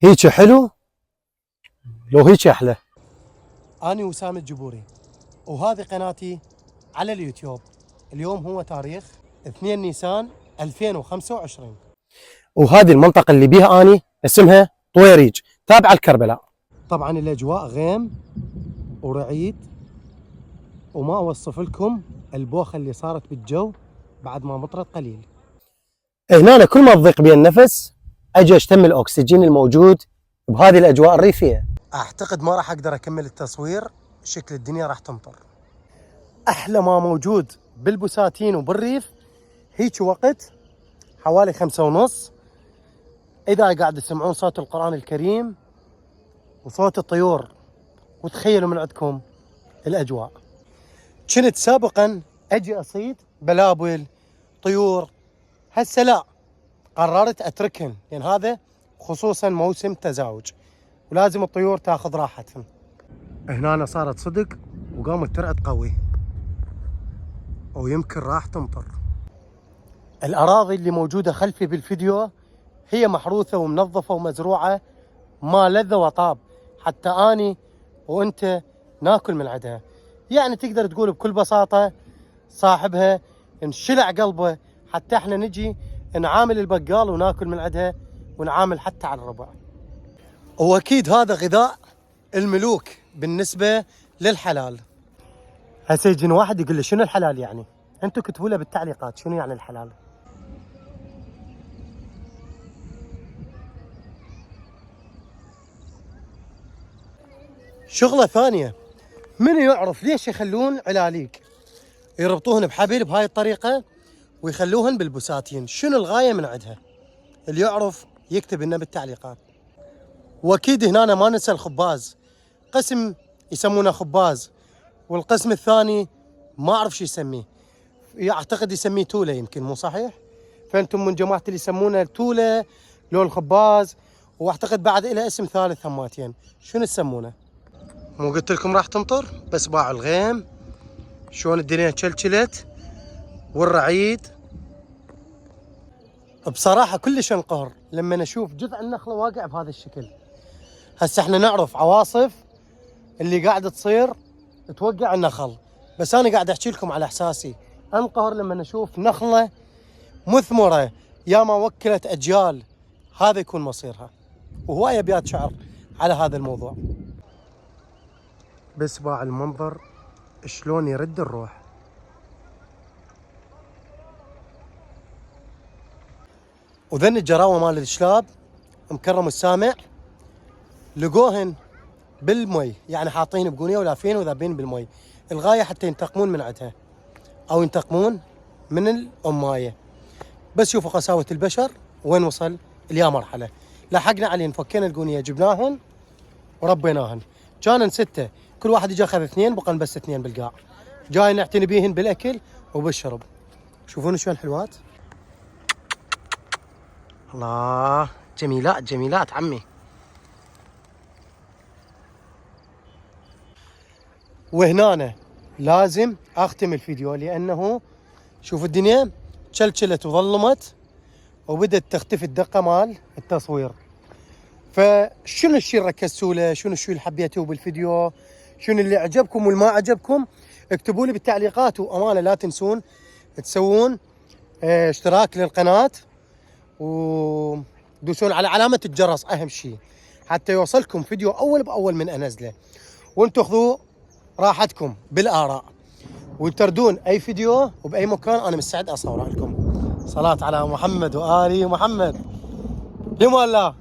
هيك حلو لو هيك احلى. أنا وسام الجبوري وهذه قناتي على اليوتيوب. اليوم هو تاريخ 2 نيسان 2025 وهذه المنطقة اللي بيها أني اسمها طويريج تابعة لكربلاء. طبعا الأجواء غيم ورعيد وما أوصف لكم البوخة اللي صارت بالجو بعد ما مطرت قليل. هنا كل ما تضيق بي النفس أجي أشتم الأكسجين الموجود بهذه الأجواء الريفية. أعتقد ما راح أقدر أكمل التصوير، شكل الدنيا راح تمطر. أحلى ما موجود بالبساتين وبالريف هيك وقت حوالي 5:30 إذا قاعد تسمعون صوت القرآن الكريم وصوت الطيور وتخيلوا من عندكم الأجواء. كنت سابقا أجي أصيد بلابل طيور، هسه لا، قررت أتركهن لأن هذا خصوصا موسم تزاوج ولازم الطيور تاخذ راحتهم. هنا صارت صدق وقامت ترعد قوي ويمكن راح تمطر. الأراضي اللي موجودة خلفي بالفيديو هي محروثة ومنظفة ومزروعة ما لذ وطاب، حتى أني وأنت ناكل من عندها. يعني تقدر تقول بكل بساطة صاحبها انشلع قلبه حتى احنا نجي نعامل البقال وناكل من عندها ونعامل حتى على الربع. واكيد هذا غذاء الملوك بالنسبة للحلال. هسه يجينا واحد يقول لي شنو الحلال يعني؟ انتم كتبوا له بالتعليقات شنو يعني الحلال. شغلة ثانية، من يعرف ليش يخلون علاليق يربطوهن بحبل بهاي الطريقة ويخلوهن بالبساتين؟ شنو الغاية من عندها؟ اللي يعرف يكتب لنا بالتعليقات. واكيد هنا ما ننسى الخباز، قسم يسمونه خباز والقسم الثاني ما اعرف شو يسميه، اعتقد يسميه توله، يمكن مو صحيح؟ فانتم من جماعه اللي يسمونه التوله لو الخباز، واعتقد بعد له اسم ثالث هماتين، شنو تسمونه؟ مو قلت لكم راح تمطر؟ بس باعوا الغيم شلون الدنيا تشلشلت والرعيد. بصراحه كلش انقهر لما اشوف جذع النخله واقع بهذا الشكل. هسه احنا نعرف عواصف اللي قاعده تصير توقع النخل، بس انا قاعد احكي لكم على احساسي. انقهر لما اشوف نخله مثمره يا ما وكلت اجيال هذا يكون مصيرها. وهواي ابيات شعر على هذا الموضوع. بس باع المنظر شلون يرد الروح. وذن الجراوه مال الشلاب مكرم السامع لقوهن بالمي، يعني حاطين بقونيه ولافين وذابين بالمي، الغايه حتى ينتقمون من عندها او ينتقمون من الامايه. بس شوفوا قساوه البشر وين وصل اليا مرحله. لحقنا عليهن، فكينا القونيه جبناهن وربيناهن. كانن 6، كل واحد يجي اخذ 2، بقن بس 2 بالقاع. جاي نعتني بيهن بالاكل وبالشرب. شوفون شلون حلوات. الله، جميلات جميلات عمي. وهنا لازم اختم الفيديو لانه شوف الدنيا تشلشلت وظلمت وبدت تختفي الدقه مال التصوير. فشنو الشيء اللي ركزتوا له؟ شنو الشيء اللي حبيتوه بالفيديو؟ شنو اللي عجبكم والما عجبكم؟ اكتبوا لي بالتعليقات. وامانه لا تنسون تسوون اشتراك للقناه ودوسون على علامه الجرس اهم شيء حتى يوصلكم فيديو اول باول من انزله. وانتم خذوا راحتكم بالاراء وتردون اي فيديو وباي مكان انا مستعد اصوره لكم. صلاة على محمد وآل محمد. لما الله.